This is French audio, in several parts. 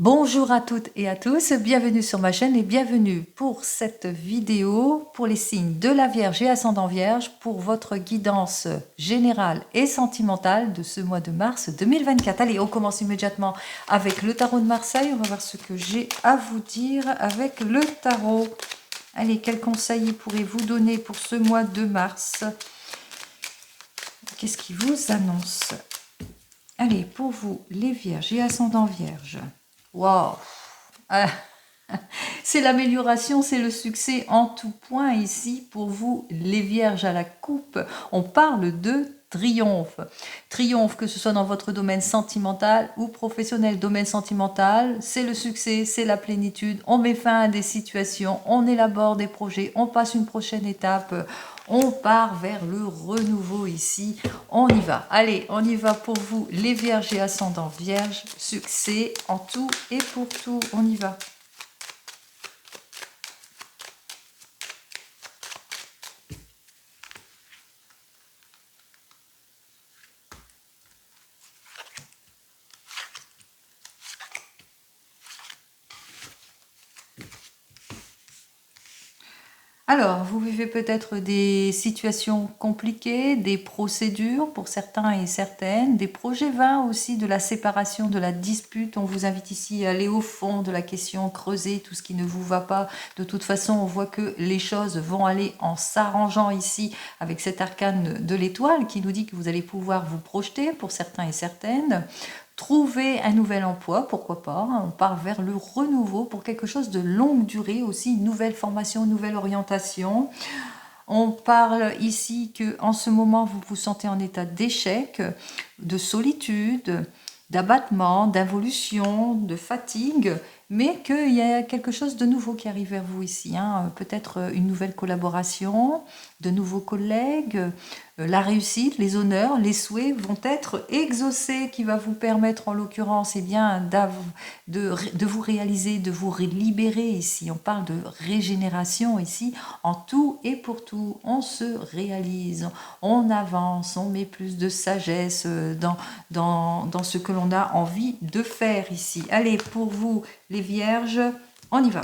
Bonjour à toutes et à tous, bienvenue sur ma chaîne et bienvenue pour cette vidéo pour les signes de la Vierge et ascendant Vierge pour votre guidance générale et sentimentale de ce mois de mars 2024. Allez, on commence immédiatement avec le tarot de Marseille. On va voir ce que j'ai à vous dire avec le tarot. Allez, quels conseils pourrez-vous donner pour ce mois de mars? Qu'est-ce qui vous annonce? Allez, pour vous, les Vierges et ascendant Vierge. Waouh! C'est l'amélioration, c'est le succès en tout point ici pour vous, les Vierges à la coupe. On parle de triomphe. Triomphe, que ce soit dans votre domaine sentimental ou professionnel. Domaine sentimental, c'est le succès, c'est la plénitude. On met fin à des situations, on élabore des projets, on passe une prochaine étape. On part vers le renouveau ici. On y va. Allez, on y va pour vous, les Vierges et ascendants Vierges. Succès en tout et pour tout. On y va. Alors, vous vivez peut-être des situations compliquées, des procédures pour certains et certaines, des projets vains aussi, de la séparation, de la dispute. On vous invite ici à aller au fond de la question, creuser tout ce qui ne vous va pas. De toute façon, on voit que les choses vont aller en s'arrangeant ici avec cet arcane de l'étoile qui nous dit que vous allez pouvoir vous projeter pour certains et certaines. Trouver un nouvel emploi, pourquoi pas, on part vers le renouveau pour quelque chose de longue durée aussi, une nouvelle formation, une nouvelle orientation. On parle ici que en ce moment vous vous sentez en état d'échec, de solitude, d'abattement, d'involution, de fatigue, mais qu'il y a quelque chose de nouveau qui arrive vers vous ici, hein. Peut-être une nouvelle collaboration, de nouveaux collègues, la réussite, les honneurs, les souhaits vont être exaucés, qui va vous permettre en l'occurrence bien, de vous réaliser, de vous libérer ici. On parle de régénération ici, en tout et pour tout. On se réalise, on avance, on met plus de sagesse dans ce que l'on a envie de faire ici. Allez, pour vous les Vierges, on y va.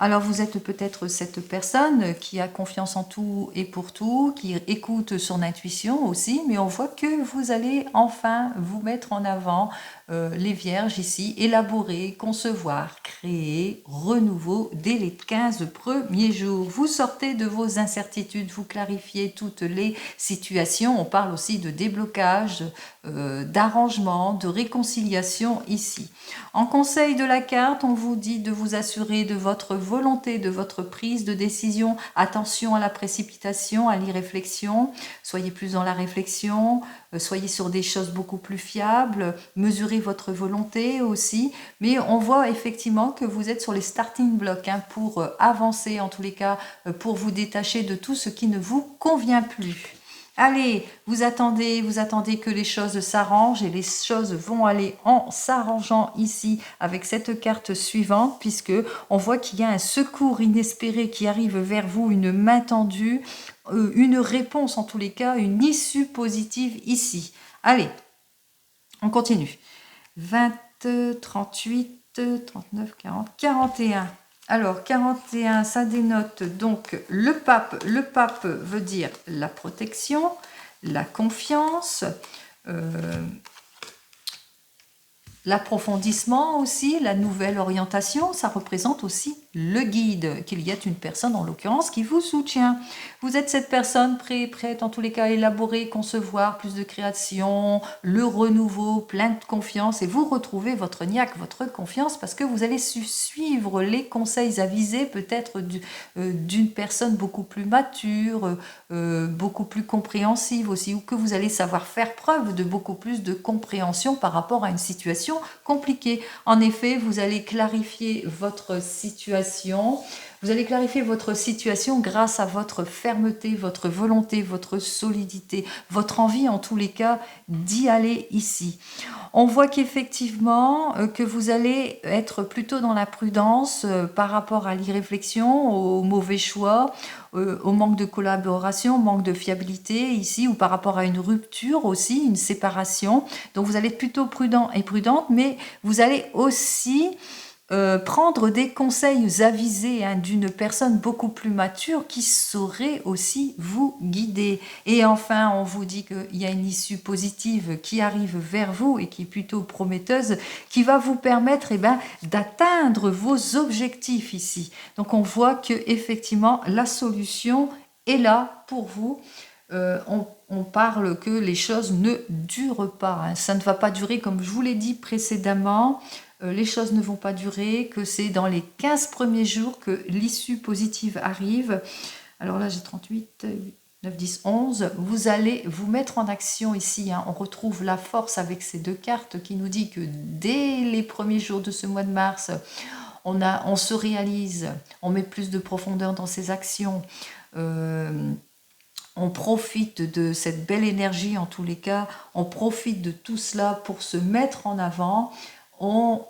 Alors vous êtes peut-être cette personne qui a confiance en tout et pour tout, qui écoute son intuition aussi, mais on voit que vous allez enfin vous mettre en avant, les Vierges ici, élaborer, concevoir, créer, renouveau dès les 15 premiers jours. Vous sortez de vos incertitudes, vous clarifiez toutes les situations. On parle aussi de déblocage, d'arrangement, de réconciliation ici. En conseil de la carte, on vous dit de vous assurer de votre volonté, de votre prise de décision. Attention à la précipitation, à l'irréflexion. Soyez plus dans la réflexion, soyez sur des choses beaucoup plus fiables. Mesurez votre volonté aussi. Mais on voit effectivement que vous êtes sur les starting blocks, hein, pour avancer, en tous les cas, pour vous détacher de tout ce qui ne vous convient plus. Allez, vous attendez que les choses s'arrangent et les choses vont aller en s'arrangeant ici avec cette carte suivante, puisque on voit qu'il y a un secours inespéré qui arrive vers vous, une main tendue, une réponse en tous les cas, une issue positive ici. Allez, on continue. 20, 38, 39, 40, 41. Alors, 41, ça dénote donc le pape. Le pape veut dire la protection, la confiance, l'approfondissement aussi, la nouvelle orientation. Ça représente aussi le guide, qu'il y ait une personne en l'occurrence qui vous soutient. Vous êtes cette personne prête en tous les cas à élaborer, concevoir plus de création, le renouveau, plein de confiance, et vous retrouvez votre niaque, votre confiance, parce que vous allez suivre les conseils avisés peut-être d'une personne beaucoup plus mature, beaucoup plus compréhensive aussi, ou que vous allez savoir faire preuve de beaucoup plus de compréhension par rapport à une situation compliquée. En effet, vous allez clarifier votre situation situation. Vous allez clarifier votre situation grâce à votre fermeté, votre volonté, votre solidité, votre envie en tous les cas d'y aller ici. On voit qu'effectivement que vous allez être plutôt dans la prudence par rapport à l'irréflexion, au mauvais choix, au manque de collaboration, au manque de fiabilité ici, ou par rapport à une rupture aussi, une séparation. Donc vous allez être plutôt prudent et prudente, mais vous allez aussi prendre des conseils avisés d'une personne beaucoup plus mature qui saurait aussi vous guider. Et enfin, on vous dit qu'il y a une issue positive qui arrive vers vous et qui est plutôt prometteuse, qui va vous permettre d'atteindre vos objectifs ici. Donc on voit que effectivement la solution est là pour vous. On parle que les choses ne durent pas, hein. Ça ne va pas durer comme je vous l'ai dit précédemment. Les choses ne vont pas durer, que c'est dans les 15 premiers jours que l'issue positive arrive. Alors là, j'ai 38, 9, 10, 11. Vous allez vous mettre en action ici, hein. On retrouve la force avec ces deux cartes qui nous dit que dès les premiers jours de ce mois de mars, on se réalise, on met plus de profondeur dans ses actions. On profite de cette belle énergie en tous les cas, on profite de tout cela pour se mettre en avant. On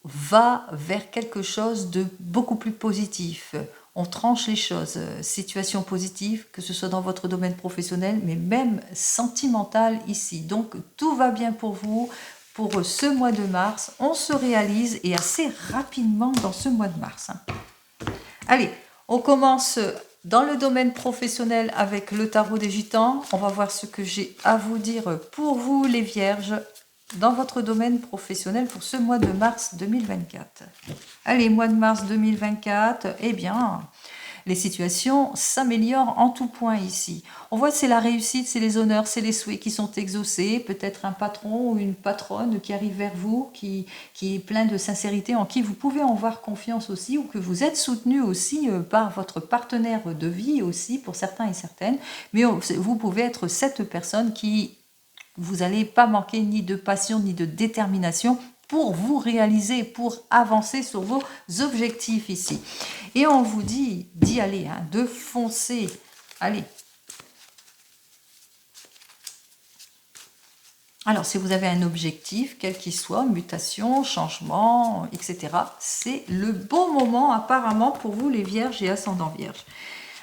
va vers quelque chose de beaucoup plus positif. On tranche les choses, situation positive, que ce soit dans votre domaine professionnel, mais même sentimental ici. Donc tout va bien pour vous pour ce mois de mars. On se réalise et assez rapidement dans ce mois de mars. Allez, on commence dans le domaine professionnel avec le tarot des gitans. On va voir ce que j'ai à vous dire pour vous les vierges dans votre domaine professionnel pour ce mois de mars 2024. Allez, mois de mars 2024, eh bien, les situations s'améliorent en tout point ici. On voit que c'est la réussite, c'est les honneurs, c'est les souhaits qui sont exaucés, peut-être un patron ou une patronne qui arrive vers vous, qui est plein de sincérité, en qui vous pouvez avoir confiance aussi, ou que vous êtes soutenu aussi par votre partenaire de vie aussi, pour certains et certaines, mais vous pouvez être cette personne qui... Vous n'allez pas manquer ni de passion ni de détermination pour vous réaliser, pour avancer sur vos objectifs ici. Et on vous dit d'y aller, hein, de foncer. Allez. Alors, si vous avez un objectif, quel qu'il soit, mutation, changement, etc., c'est le bon moment apparemment pour vous les vierges et ascendants vierges.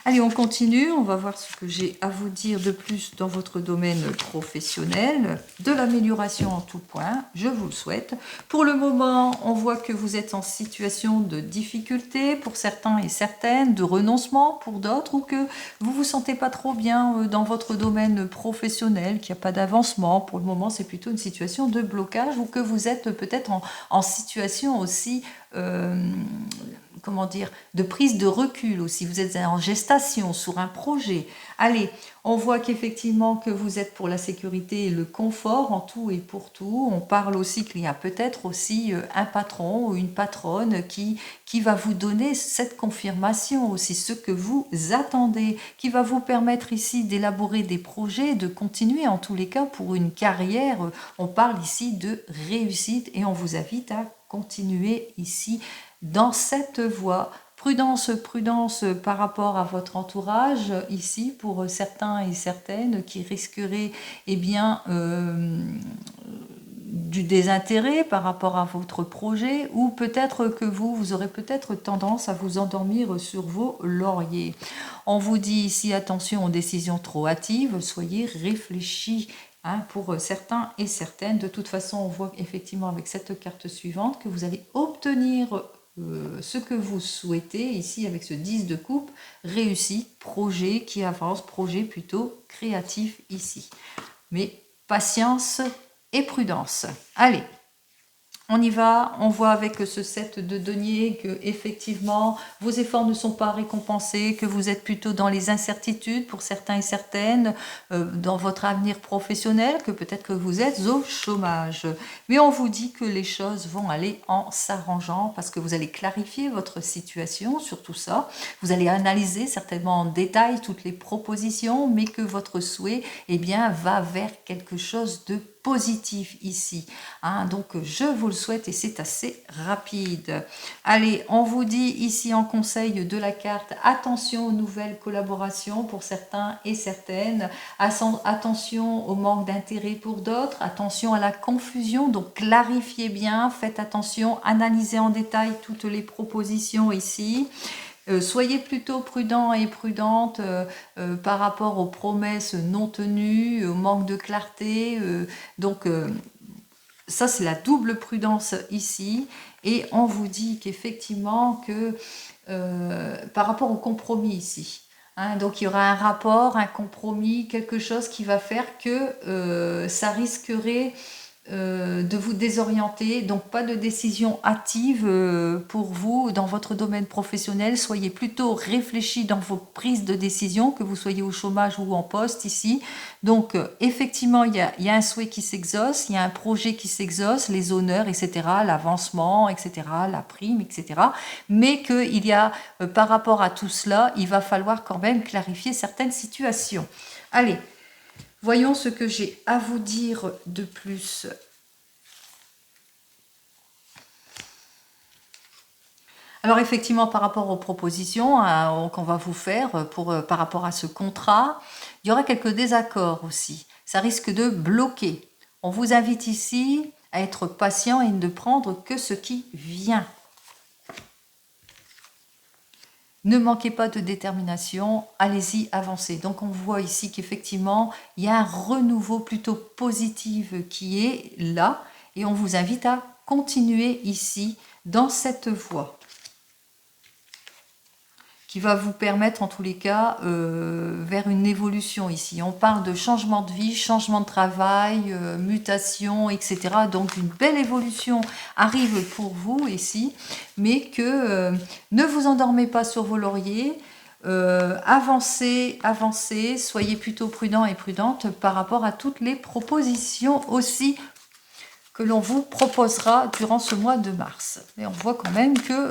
Allez, on continue, on va voir ce que j'ai à vous dire de plus dans votre domaine professionnel, de l'amélioration en tout point, je vous le souhaite. Pour le moment, on voit que vous êtes en situation de difficulté pour certains et certaines, de renoncement pour d'autres, ou que vous vous sentez pas trop bien dans votre domaine professionnel, qu'il n'y a pas d'avancement. Pour le moment, c'est plutôt une situation de blocage, ou que vous êtes peut-être en situation aussi... comment dire, de prise de recul aussi. Vous êtes en gestation sur un projet. Allez, on voit qu'effectivement que vous êtes pour la sécurité et le confort en tout et pour tout. On parle aussi qu'il y a peut-être aussi un patron ou une patronne qui va vous donner cette confirmation aussi, ce que vous attendez, qui va vous permettre ici d'élaborer des projets, de continuer en tous les cas pour une carrière. On parle ici de réussite et on vous invite à continuer ici dans cette voie. Prudence, prudence par rapport à votre entourage, ici, pour certains et certaines qui risqueraient du désintérêt par rapport à votre projet, ou peut-être que vous aurez peut-être tendance à vous endormir sur vos lauriers. On vous dit ici, attention aux décisions trop hâtives, soyez réfléchis. Hein, pour certains et certaines. De toute façon, on voit effectivement avec cette carte suivante que vous allez obtenir ce que vous souhaitez, ici avec ce 10 de coupe, réussite, projet qui avance, projet plutôt créatif ici. Mais patience et prudence. Allez, on y va, on voit avec ce 7 de denier que effectivement vos efforts ne sont pas récompensés, que vous êtes plutôt dans les incertitudes pour certains et certaines, dans votre avenir professionnel, que peut-être que vous êtes au chômage. Mais on vous dit que les choses vont aller en s'arrangeant parce que vous allez clarifier votre situation sur tout ça. Vous allez analyser certainement en détail toutes les propositions, mais que votre souhait va vers quelque chose de positif ici. Hein, donc, je vous le souhaite et c'est assez rapide. Allez, on vous dit ici en conseil de la carte, attention aux nouvelles collaborations pour certains et certaines. Attention au manque d'intérêt pour d'autres. Attention à la confusion. Donc, clarifiez bien. Faites attention. Analysez en détail toutes les propositions ici. Soyez plutôt prudent et prudente par rapport aux promesses non tenues, au manque de clarté. Donc, ça, c'est la double prudence ici. Et on vous dit qu'effectivement, que par rapport au compromis ici, hein, donc il y aura un rapport, un compromis, quelque chose qui va faire que ça risquerait de vous désorienter, donc pas de décision hâtive pour vous dans votre domaine professionnel. Soyez plutôt réfléchis dans vos prises de décision, que vous soyez au chômage ou en poste ici. Donc effectivement, il y a un souhait qui s'exauce, il y a un projet qui s'exauce, les honneurs, etc., l'avancement, etc., la prime, etc. Mais qu'il y a, par rapport à tout cela, il va falloir quand même clarifier certaines situations. Allez, voyons ce que j'ai à vous dire de plus. Alors effectivement, par rapport aux propositions qu'on va vous faire par rapport à ce contrat, il y aura quelques désaccords aussi. Ça risque de bloquer. On vous invite ici à être patient et ne prendre que ce qui vient. Ne manquez pas de détermination, allez-y, avancez. Donc on voit ici qu'effectivement, il y a un renouveau plutôt positif qui est là et on vous invite à continuer ici dans cette voie qui va vous permettre en tous les cas vers une évolution ici. On parle de changement de vie, changement de travail, mutation, etc. Donc une belle évolution arrive pour vous ici, mais que ne vous endormez pas sur vos lauriers. Avancez, avancez, soyez plutôt prudent et prudente par rapport à toutes les propositions aussi que l'on vous proposera durant ce mois de mars. Et on voit quand même que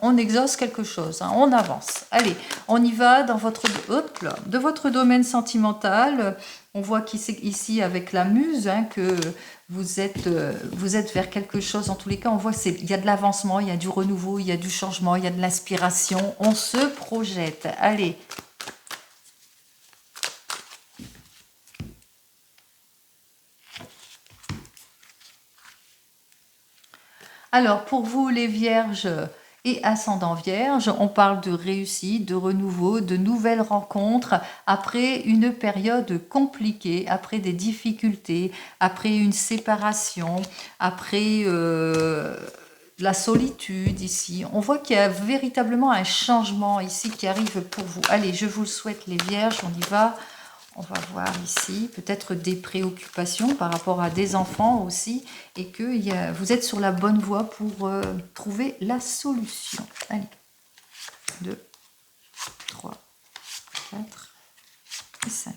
on exauce quelque chose, hein, on avance. Allez, on y va dans de votre domaine sentimental. On voit qu'ici avec la muse, hein, que vous êtes vers quelque chose. En tous les cas, on voit qu'il y a de l'avancement, il y a du renouveau, il y a du changement, il y a de l'inspiration. On se projette. Allez. Alors, pour vous les vierges et ascendant vierge, on parle de réussite, de renouveau, de nouvelles rencontres après une période compliquée, après des difficultés, après une séparation, après la solitude ici. On voit qu'il y a véritablement un changement ici qui arrive pour vous. Allez, je vous le souhaite les vierges, on y va. On va voir ici, peut-être des préoccupations par rapport à des enfants aussi, et que vous êtes sur la bonne voie pour trouver la solution. Allez, 2, 3, 4 et 5.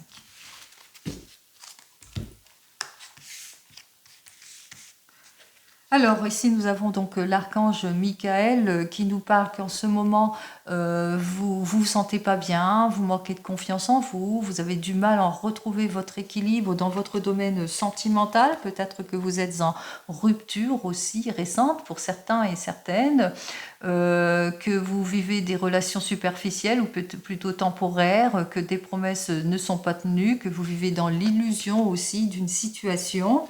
Alors ici nous avons donc l'archange Michael qui nous parle qu'en ce moment vous sentez pas bien, vous manquez de confiance en vous, vous avez du mal à retrouver votre équilibre dans votre domaine sentimental, peut-être que vous êtes en rupture aussi récente pour certains et certaines, que vous vivez des relations superficielles ou plutôt temporaires, que des promesses ne sont pas tenues, que vous vivez dans l'illusion aussi d'une situation.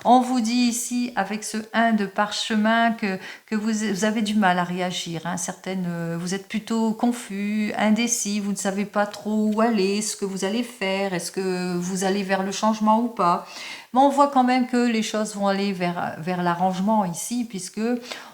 On vous dit ici avec ce 1 de parchemin que vous avez du mal à réagir. Hein. Vous êtes plutôt confus, indécis, vous ne savez pas trop où aller, ce que vous allez faire, est-ce que vous allez vers le changement ou pas. Mais on voit quand même que les choses vont aller vers l'arrangement ici, puisque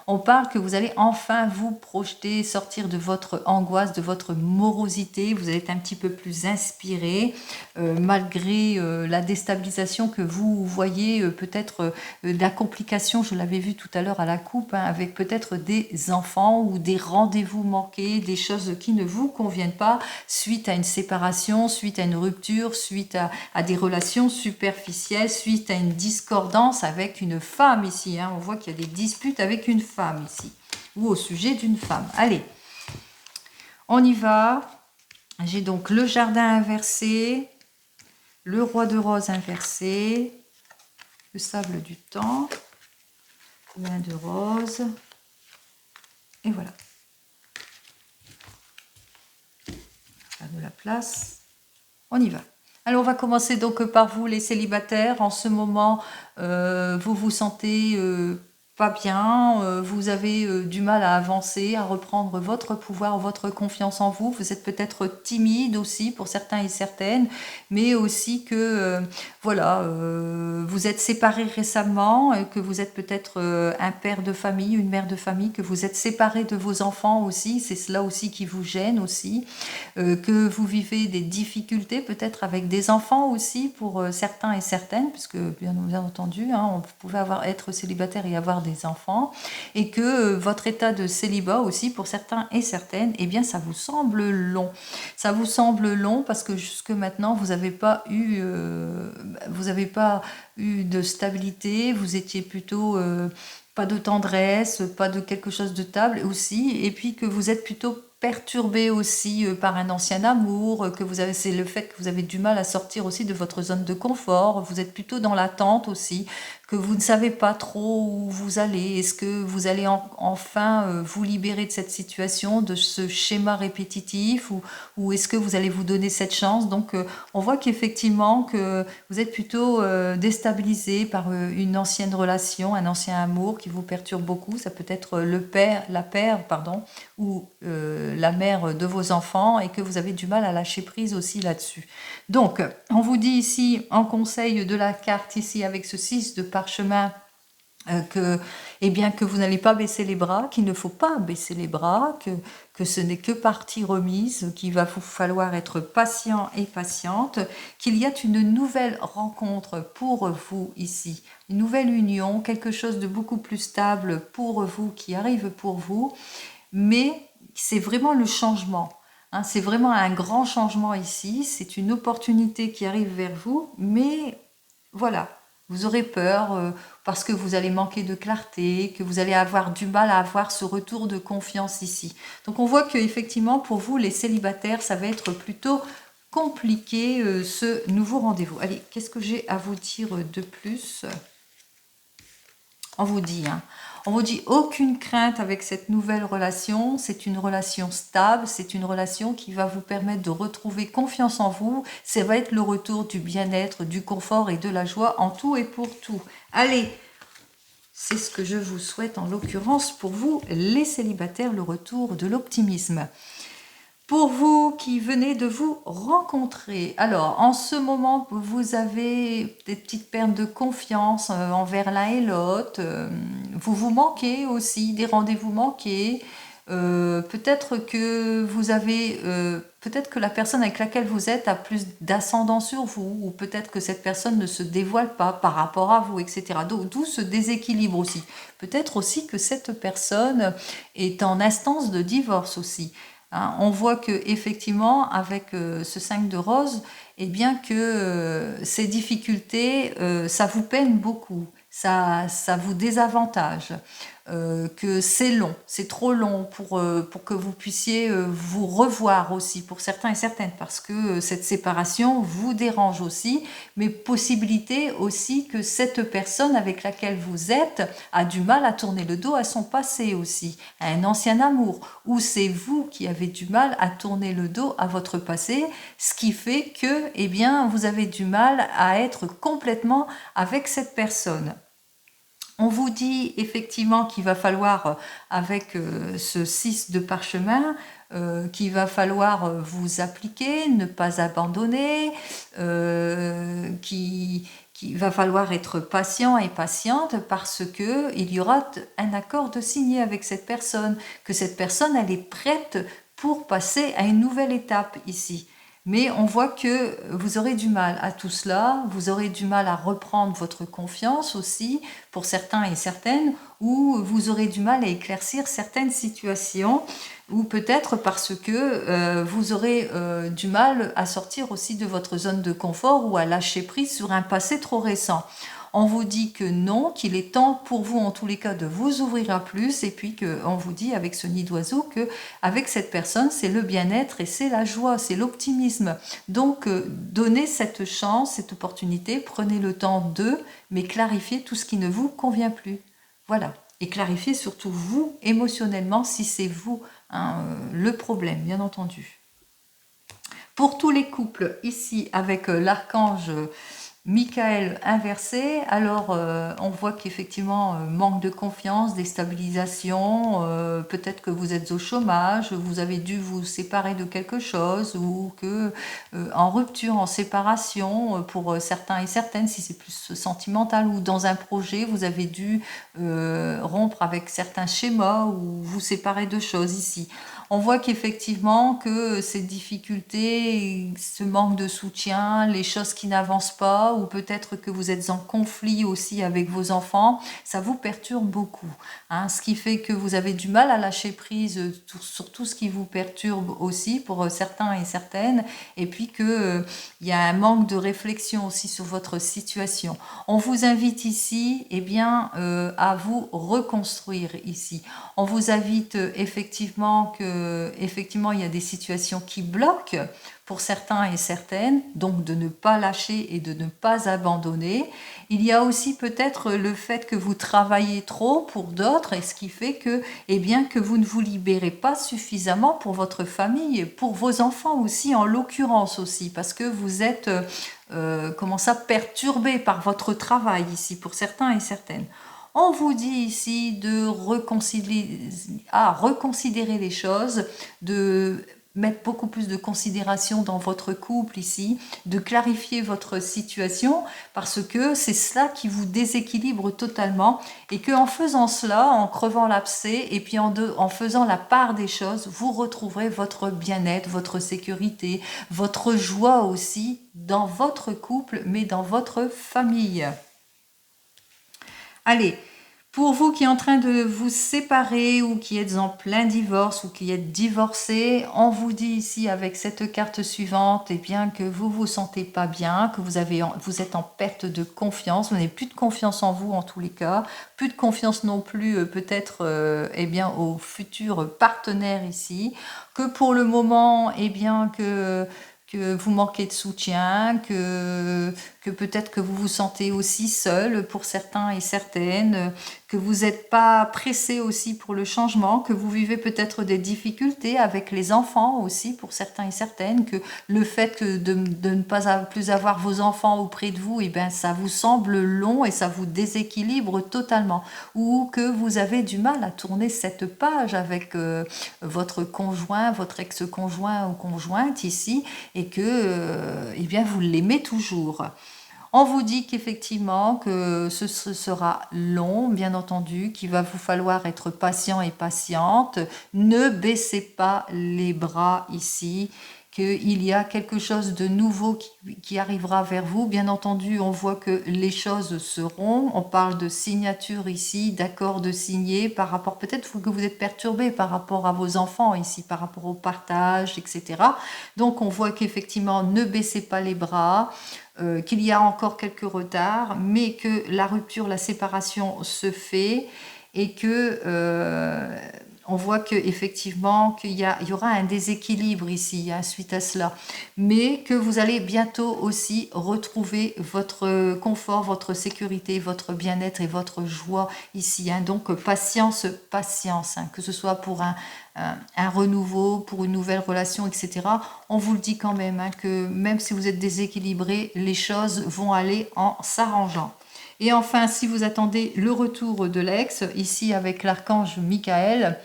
on parle que vous allez enfin vous projeter, sortir de votre angoisse, de votre morosité. Vous allez être un petit peu plus inspiré, malgré la déstabilisation que vous voyez, peut-être la complication, je l'avais vu tout à l'heure à la coupe, hein, avec peut-être des enfants ou des rendez-vous manqués, des choses qui ne vous conviennent pas, suite à une séparation, suite à une rupture, suite à des relations superficielles, suite à une discordance avec une femme ici. Hein. On voit qu'il y a des disputes avec une femme ici, ou au sujet d'une femme. Allez, on y va. J'ai donc le jardin inversé, le roi de rose inversé, le sable du temps, plein de roses, et voilà. Faire de la place, on y va. Alors on va commencer donc par vous les célibataires. En ce moment, vous vous sentez pas bien, vous avez du mal à avancer, à reprendre votre pouvoir, votre confiance en vous. Vous êtes peut-être timide aussi pour certains et certaines, mais aussi que voilà, vous êtes séparés récemment, que vous êtes peut-être un père de famille, une mère de famille, que vous êtes séparés de vos enfants aussi. C'est cela aussi qui vous gêne aussi. Que vous vivez des difficultés peut-être avec des enfants aussi pour certains et certaines, puisque bien entendu, hein, vous pouvez être célibataire et avoir des enfants, et que votre état de célibat aussi pour certains et certaines, eh bien ça vous semble long. Ça vous semble long parce que jusque maintenant vous n'avez pas eu, de stabilité, vous étiez plutôt pas de tendresse, pas de quelque chose de stable aussi, et puis que vous êtes plutôt perturbé aussi par un ancien amour, que vous avez, c'est le fait que vous avez du mal à sortir aussi de votre zone de confort, vous êtes plutôt dans l'attente aussi, que vous ne savez pas trop où vous allez, est-ce que vous allez enfin vous libérer de cette situation, de ce schéma répétitif, ou est-ce que vous allez vous donner cette chance. Donc on voit qu'effectivement que vous êtes plutôt déstabilisé par une ancienne relation, un ancien amour qui vous perturbe beaucoup. Ça peut être la père, pardon, ou la mère de vos enfants, et que vous avez du mal à lâcher prise aussi là-dessus. Donc, on vous dit ici, en conseil de la carte ici, avec ce 6 de parchemin, que vous n'allez pas baisser les bras, qu'il ne faut pas baisser les bras, que ce n'est que partie remise, qu'il va vous falloir être patient et patiente, qu'il y a une nouvelle rencontre pour vous ici, une nouvelle union, quelque chose de beaucoup plus stable pour vous, qui arrive pour vous, mais c'est vraiment le changement. Hein, c'est vraiment un grand changement ici, c'est une opportunité qui arrive vers vous, mais voilà, vous aurez peur parce que vous allez manquer de clarté, que vous allez avoir du mal à avoir ce retour de confiance ici. Donc on voit que effectivement pour vous les célibataires, ça va être plutôt compliqué ce nouveau rendez-vous. Allez, qu'est-ce que j'ai à vous dire de plus ? On vous dit aucune crainte avec cette nouvelle relation, c'est une relation stable, c'est une relation qui va vous permettre de retrouver confiance en vous, ça va être le retour du bien-être, du confort et de la joie en tout et pour tout. Allez, c'est ce que je vous souhaite en l'occurrence pour vous, les célibataires, le retour de l'optimisme. Pour vous qui venez de vous rencontrer, alors en ce moment, vous avez des petites pertes de confiance envers l'un et l'autre, vous vous manquez aussi, des rendez-vous manqués, peut-être que peut-être que la personne avec laquelle vous êtes a plus d'ascendant sur vous, ou peut-être que cette personne ne se dévoile pas par rapport à vous, etc. D'où ce déséquilibre aussi. Peut-être aussi que cette personne est en instance de divorce aussi. Hein, on voit que effectivement, avec ce 5 de rose, eh bien que ces difficultés, ça vous peine beaucoup, ça vous désavantage, que c'est long, c'est trop long pour que vous puissiez vous revoir aussi pour certains et certaines, parce que cette séparation vous dérange aussi, mais possibilité aussi que cette personne avec laquelle vous êtes a du mal à tourner le dos à son passé aussi, à un ancien amour, ou c'est vous qui avez du mal à tourner le dos à votre passé, ce qui fait que, eh bien, vous avez du mal à être complètement avec cette personne. On vous dit effectivement qu'il va falloir, avec ce 6 de parchemin, qu'il va falloir vous appliquer, ne pas abandonner, qu'il va falloir être patient et patiente parce qu'il y aura un accord de signer avec cette personne, que cette personne elle est prête pour passer à une nouvelle étape ici. Mais on voit que vous aurez du mal à tout cela, vous aurez du mal à reprendre votre confiance aussi, pour certains et certaines, ou vous aurez du mal à éclaircir certaines situations, ou peut-être parce que vous aurez du mal à sortir aussi de votre zone de confort ou à lâcher prise sur un passé trop récent. On vous dit que non, qu'il est temps pour vous en tous les cas de vous ouvrir à plus, et puis qu'on vous dit avec ce nid d'oiseau que avec cette personne c'est le bien-être et c'est la joie, c'est l'optimisme. Donc donnez cette chance, cette opportunité, prenez le temps mais clarifiez tout ce qui ne vous convient plus. Voilà. Et clarifiez surtout vous émotionnellement si c'est vous le problème, bien entendu. Pour tous les couples, ici avec l'archange Michael inversé, alors on voit qu'effectivement manque de confiance, déstabilisation, peut-être que vous êtes au chômage, vous avez dû vous séparer de quelque chose ou que en rupture, en séparation pour certains et certaines, si c'est plus sentimental ou dans un projet, vous avez dû rompre avec certains schémas ou vous séparer de choses ici. On voit qu'effectivement que ces difficultés, ce manque de soutien, les choses qui n'avancent pas, ou peut-être que vous êtes en conflit aussi avec vos enfants, ça vous perturbe beaucoup. Ce qui fait que vous avez du mal à lâcher prise sur tout ce qui vous perturbe aussi pour certains et certaines, et puis qu'il y a un manque de réflexion aussi sur votre situation. On vous invite ici à vous reconstruire ici. On vous invite effectivement il y a des situations qui bloquent pour certains et certaines, donc de ne pas lâcher et de ne pas abandonner. Il y a aussi peut-être le fait que vous travaillez trop pour d'autres, et ce qui fait que vous ne vous libérez pas suffisamment pour votre famille, pour vos enfants aussi, en l'occurrence aussi, parce que vous êtes perturbé par votre travail ici, pour certains et certaines. On vous dit ici de reconsidérer les choses, de mettre beaucoup plus de considération dans votre couple ici, de clarifier votre situation, parce que c'est cela qui vous déséquilibre totalement, et qu'en faisant cela, en crevant l'abcès, et puis en faisant la part des choses, vous retrouverez votre bien-être, votre sécurité, votre joie aussi, dans votre couple, mais dans votre famille. Allez, pour vous qui êtes en train de vous séparer ou qui êtes en plein divorce ou qui êtes divorcé, on vous dit ici avec cette carte suivante que vous vous sentez pas bien, que vous êtes en perte de confiance, vous n'avez plus de confiance en vous en tous les cas, plus de confiance non plus peut-être au futur partenaire ici, que pour le moment que vous manquez de soutien, que peut-être que vous vous sentez aussi seul pour certains et certaines, que vous n'êtes pas pressé aussi pour le changement, que vous vivez peut-être des difficultés avec les enfants aussi pour certains et certaines, que le fait de ne pas plus avoir vos enfants auprès de vous, ça vous semble long et ça vous déséquilibre totalement, ou que vous avez du mal à tourner cette page avec votre conjoint, votre ex-conjoint ou conjointe ici, et que vous l'aimez toujours. On vous dit qu'effectivement que ce sera long, bien entendu, qu'il va vous falloir être patient et patiente. Ne baissez pas les bras ici, qu'il y a quelque chose de nouveau qui arrivera vers vous. Bien entendu, on voit que les choses seront. On parle de signature ici, d'accord de signer par rapport, peut-être que vous êtes perturbé par rapport à vos enfants ici, par rapport au partage, etc. Donc on voit qu'effectivement, ne baissez pas les bras. Qu'il y a encore quelques retards, mais que la rupture, la séparation se fait, et que on voit qu'effectivement qu'il y aura un déséquilibre ici suite à cela, mais que vous allez bientôt aussi retrouver votre confort, votre sécurité, votre bien-être et votre joie ici. Donc patience, que ce soit pour un renouveau, pour une nouvelle relation, etc. On vous le dit quand même, que même si vous êtes déséquilibré, les choses vont aller en s'arrangeant. Et enfin, si vous attendez le retour de l'ex, ici avec l'archange Michael,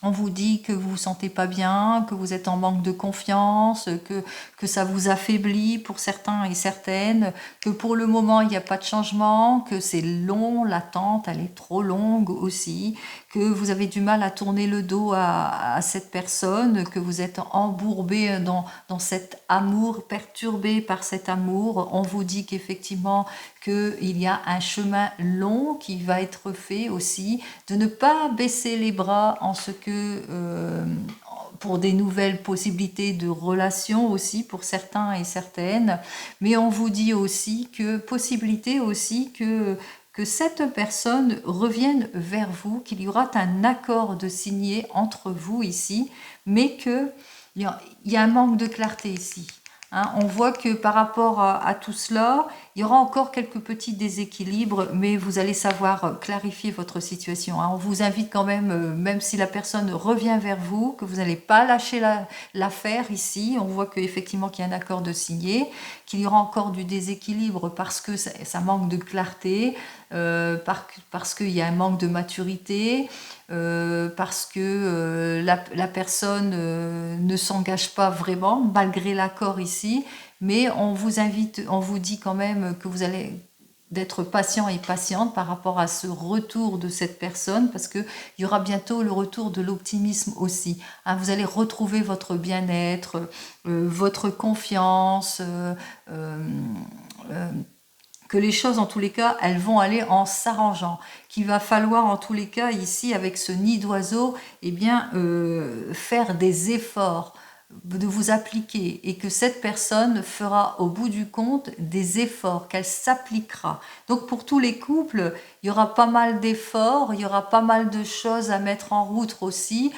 on vous dit que vous vous sentez pas bien, que vous êtes en manque de confiance, que ça vous affaiblit pour certains et certaines, que pour le moment il n'y a pas de changement, que c'est long, l'attente elle est trop longue aussi, que vous avez du mal à tourner le dos à cette personne, que vous êtes embourbé dans cet amour, perturbé par cet amour. On vous dit qu'effectivement qu'il y a un chemin long qui va être fait aussi, de ne pas baisser les bras en ce que pour des nouvelles possibilités de relations aussi pour certains et certaines. Mais on vous dit aussi que possibilité aussi que cette personne revienne vers vous, qu'il y aura un accord de signer entre vous ici, mais qu'il y a un manque de clarté ici. Hein, on voit que par rapport à tout cela, il y aura encore quelques petits déséquilibres, mais vous allez savoir clarifier votre situation. Hein. On vous invite quand même, même si la personne revient vers vous, que vous n'allez pas lâcher l'affaire ici. On voit qu'effectivement qu'il y a un accord de signer, qu'il y aura encore du déséquilibre parce que ça manque de clarté, parce qu'il y a un manque de maturité, parce que la personne ne s'engage pas vraiment, malgré l'accord ici. Mais on vous invite, on vous dit quand même que vous allez d'être patient et patiente par rapport à ce retour de cette personne, parce qu'il y aura bientôt le retour de l'optimisme aussi. Hein, vous allez retrouver votre bien-être, votre confiance, que les choses en tous les cas, elles vont aller en s'arrangeant, qu'il va falloir en tous les cas ici avec ce nid d'oiseau, eh bien faire des efforts, de vous appliquer, et que cette personne fera au bout du compte des efforts, qu'elle s'appliquera. Donc pour tous les couples, il y aura pas mal d'efforts, il y aura pas mal de choses à mettre en route aussi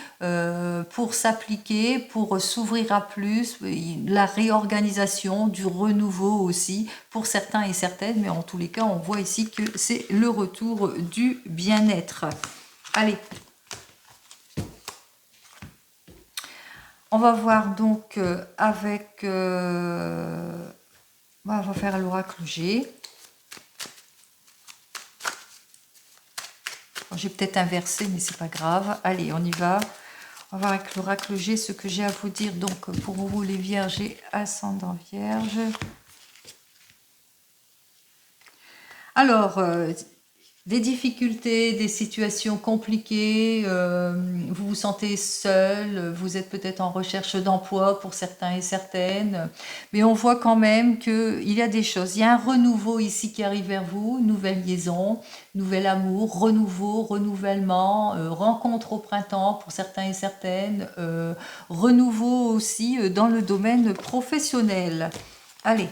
pour s'appliquer, pour s'ouvrir à plus, la réorganisation, du renouveau aussi pour certains et certaines, mais en tous les cas on voit ici que c'est le retour du bien-être. Allez, on va voir donc avec... on va faire l'oracle G. J'ai peut-être inversé, mais c'est pas grave. Allez, on y va. On va voir avec l'oracle G ce que j'ai à vous dire. Donc, pour vous, les vierges et ascendant vierge. Alors, des difficultés, des situations compliquées, vous vous sentez seul, vous êtes peut-être en recherche d'emploi pour certains et certaines, mais on voit quand même qu'il y a des choses. Il y a un renouveau ici qui arrive vers vous, nouvelle liaison, nouvel amour, renouveau, renouvellement, rencontre au printemps pour certains et certaines, renouveau aussi dans le domaine professionnel. Allez.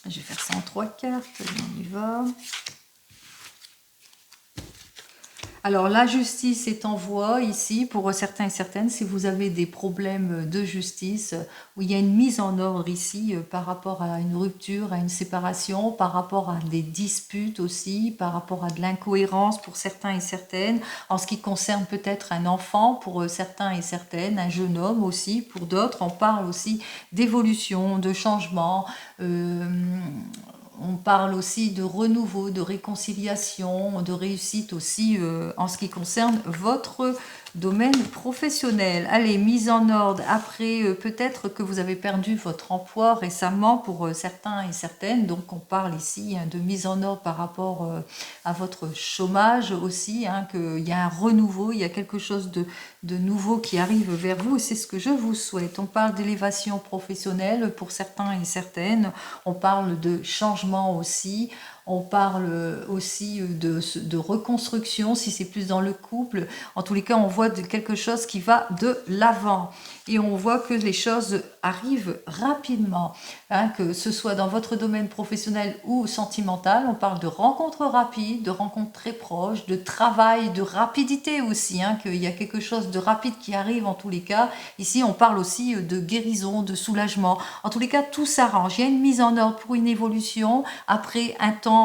Je vais faire ça en 3 cartes, on y va. Alors la justice est en voie ici pour certains et certaines. Si vous avez des problèmes de justice, où il y a une mise en ordre ici par rapport à une rupture, à une séparation, par rapport à des disputes aussi, par rapport à de l'incohérence pour certains et certaines, en ce qui concerne peut-être un enfant pour certains et certaines, un jeune homme aussi pour d'autres. On parle aussi d'évolution, de changement. On parle aussi de renouveau, de réconciliation, de réussite aussi en ce qui concerne votre domaine professionnel. Allez, mise en ordre. Après, peut-être que vous avez perdu votre emploi récemment pour certains et certaines. Donc, on parle ici de mise en ordre par rapport à votre chômage aussi, qu'il y a un renouveau, il y a quelque chose de nouveau qui arrive vers vous. Et c'est ce que je vous souhaite. On parle d'élévation professionnelle pour certains et certaines. On parle de changement aussi. On parle aussi de reconstruction, si c'est plus dans le couple. En tous les cas, on voit de quelque chose qui va de l'avant. Et on voit que les choses arrivent rapidement. Que ce soit dans votre domaine professionnel ou sentimental, on parle de rencontres rapides, de rencontres très proches, de travail, de rapidité aussi. Qu'il y a quelque chose de rapide qui arrive en tous les cas. Ici, on parle aussi de guérison, de soulagement. En tous les cas, tout s'arrange. Il y a une mise en ordre pour une évolution après un temps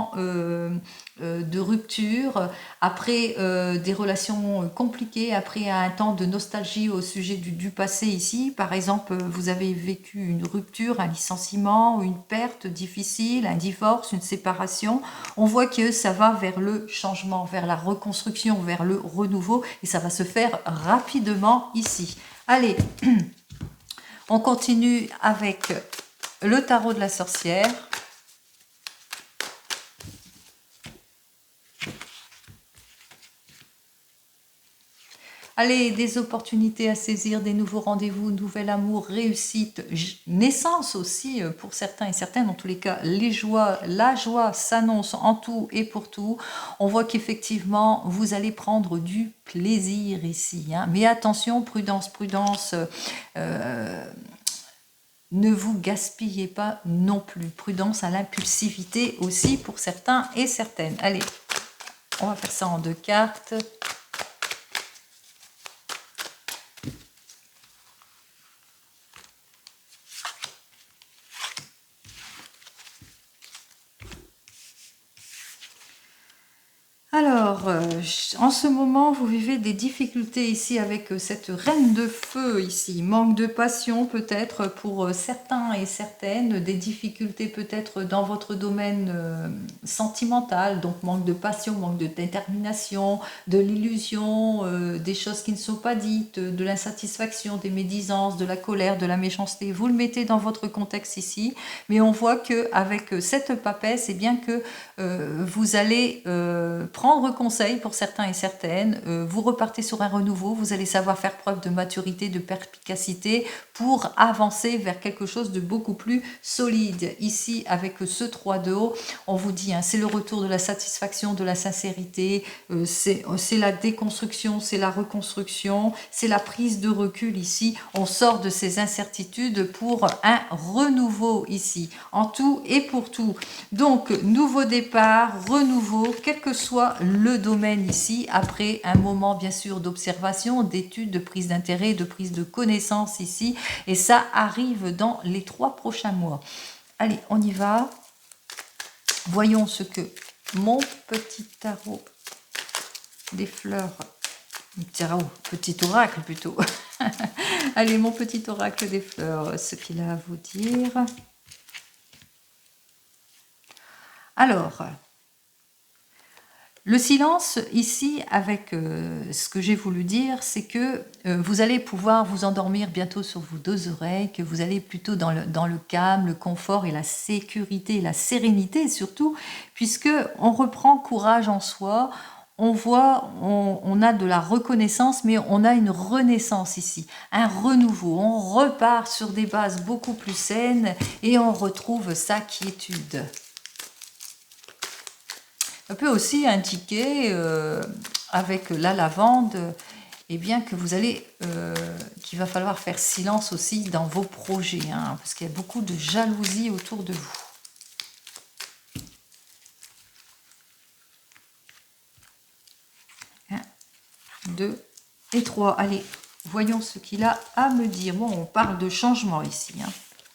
de rupture, après des relations compliquées, après un temps de nostalgie au sujet du passé ici. Par exemple, vous avez vécu une rupture, un licenciement, une perte difficile, un divorce, une séparation. On voit que ça va vers le changement, vers la reconstruction, vers le renouveau, et ça va se faire rapidement ici. Allez, on continue avec le tarot de la sorcière. Allez, des opportunités à saisir, des nouveaux rendez-vous, nouvel amour, réussite, naissance aussi pour certains et certaines. En tous les cas, la joie s'annonce en tout et pour tout. On voit qu'effectivement, vous allez prendre du plaisir ici. Hein. Mais attention, prudence, prudence. Ne vous gaspillez pas non plus. Prudence à l'impulsivité aussi pour certains et certaines. Allez, on va faire ça en 2 cartes. Alors, en ce moment, vous vivez des difficultés ici avec cette reine de feu ici. Manque de passion peut-être pour certains et certaines. Des difficultés peut-être dans votre domaine sentimental. Donc, manque de passion, manque de détermination, de l'illusion, des choses qui ne sont pas dites, de l'insatisfaction, des médisances, de la colère, de la méchanceté. Vous le mettez dans votre contexte ici. Mais on voit qu'avec cette papesse, c'est bien que vous allez prendre conseil pour certains et certaines, vous repartez sur un renouveau, vous allez savoir faire preuve de maturité, de perspicacité pour avancer vers quelque chose de beaucoup plus solide. Ici, avec ce 3 de haut, on vous dit, hein, c'est le retour de la satisfaction, de la sincérité, c'est la déconstruction, c'est la reconstruction, c'est la prise de recul ici. On sort de ces incertitudes pour un renouveau ici, en tout et pour tout. Donc, nouveau départ, renouveau, quel que soit le domaine ici, après un moment bien sûr d'observation, d'étude, de prise d'intérêt, de prise de connaissance ici, et ça arrive dans les 3 prochains mois. Allez, on y va. Voyons ce que mon petit tarot des fleurs, petit oracle plutôt. Allez, mon petit oracle des fleurs, ce qu'il a à vous dire. Alors, le silence ici, avec ce que j'ai voulu dire, c'est que vous allez pouvoir vous endormir bientôt sur vos 2 oreilles, que vous allez plutôt dans le calme, le confort et la sécurité, la sérénité surtout, puisque on reprend courage en soi. On voit, on a de la reconnaissance, mais on a une renaissance ici, un renouveau. On repart sur des bases beaucoup plus saines et on retrouve sa quiétude. Ça peut aussi indiquer, avec la lavande, eh bien que vous allez, qu'il va falloir faire silence aussi dans vos projets, hein, parce qu'il y a beaucoup de jalousie autour de vous. 1, 2 et 3. Allez, voyons ce qu'il a à me dire. Bon, on parle de changement ici, hein.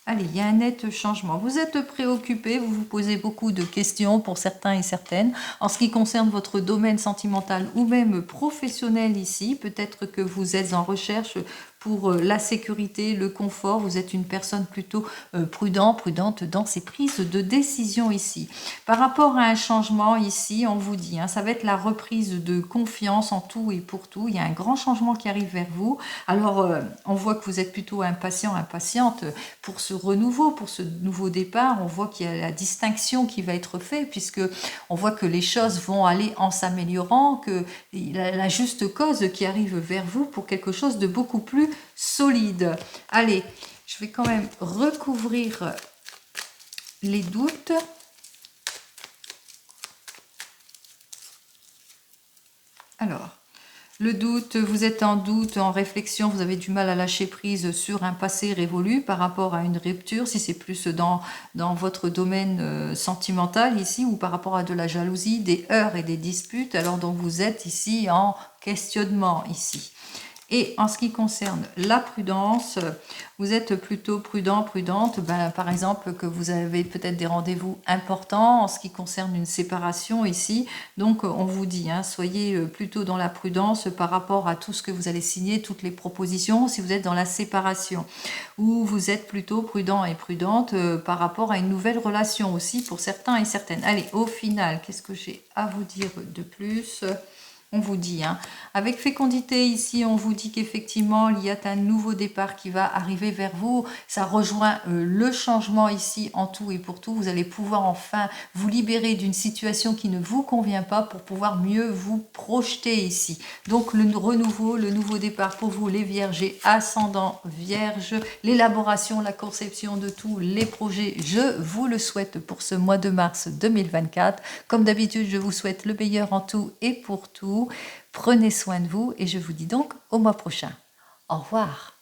Allez, il y a un net changement. Vous êtes préoccupé, vous vous posez beaucoup de questions pour certains et certaines. En ce qui concerne votre domaine sentimental ou même professionnel ici, peut-être que vous êtes en recherche pour la sécurité, le confort. Vous êtes une personne plutôt prudente dans ses prises de décision ici. Par rapport à un changement ici, on vous dit, hein, ça va être la reprise de confiance en tout et pour tout. Il y a un grand changement qui arrive vers vous. Alors, on voit que vous êtes plutôt impatient, impatiente pour ce renouveau, pour ce nouveau départ. On voit qu'il y a la distinction qui va être faite, puisque on voit que les choses vont aller en s'améliorant, que la juste cause qui arrive vers vous pour quelque chose de beaucoup plus solide. Allez, je vais quand même recouvrir les doutes. Alors, le doute, vous êtes en doute, en réflexion, vous avez du mal à lâcher prise sur un passé révolu par rapport à une rupture, si c'est plus dans votre domaine sentimental ici, ou par rapport à de la jalousie, des heurts et des disputes, alors donc vous êtes ici en questionnement ici. Et en ce qui concerne la prudence, vous êtes plutôt prudente, par exemple que vous avez peut-être des rendez-vous importants en ce qui concerne une séparation ici. Donc on vous dit, hein, soyez plutôt dans la prudence par rapport à tout ce que vous allez signer, toutes les propositions, si vous êtes dans la séparation. Ou vous êtes plutôt prudent et prudente par rapport à une nouvelle relation aussi pour certains et certaines. Allez, au final, qu'est-ce que j'ai à vous dire de plus ? On vous dit, hein. Avec fécondité ici, on vous dit qu'effectivement, il y a un nouveau départ qui va arriver vers vous. Ça rejoint le changement ici en tout et pour tout. Vous allez pouvoir enfin vous libérer d'une situation qui ne vous convient pas pour pouvoir mieux vous projeter ici. Donc le renouveau, le nouveau départ pour vous, les vierges et ascendant vierge, l'élaboration, la conception de tous les projets, je vous le souhaite pour ce mois de mars 2024. Comme d'habitude, je vous souhaite le meilleur en tout et pour tout. Prenez soin de vous et je vous dis donc au mois prochain. Au revoir.